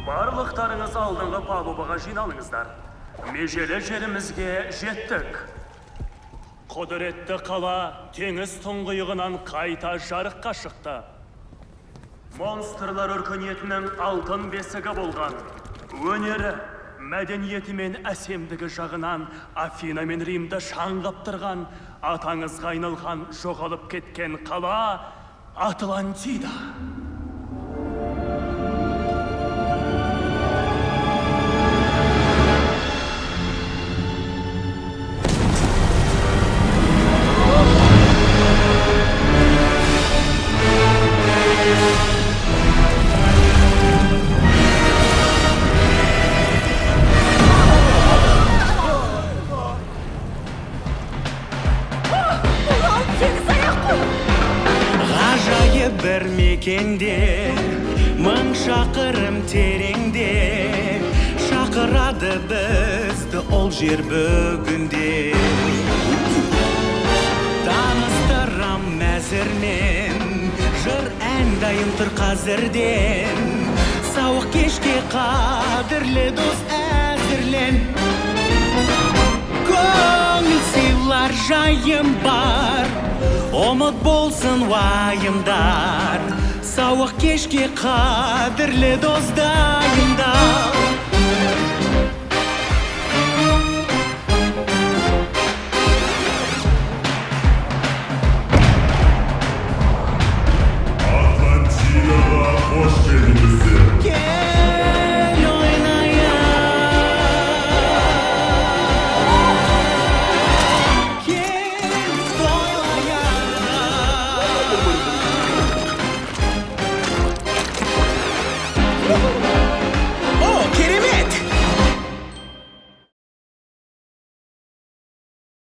Барлықтарыңыз алдыңғы палубаға жиналыңыздар. Межелі жерімізге жеттік. Құдіретті қала теңіз тұңғиығынан қайта жарыққа шықты. Монстрлар өркениетінің алтын бесігі болған. Өнері, мәдениеті мен әсемдігі жағынан Афина мен Римді шаңғаптырған, атаңызға айналған жоғалып кеткен қала Атлантида. Bir mekende, мың шақырым тереңде, шақырады бізді ол жер бүгінде. Таныстырам мәзірмен, жыр ән дайын тұр қазірден. Сауық кешке қадірлі дос әзірлен. Көңіл сыйлар жайым бар, ұмыт болсын уайымдар. Сауық кешке қадірлі дос дайындал. Атлантидаға қош келдіңіздер. Кел ойнайық, кел тойлайық. Woo!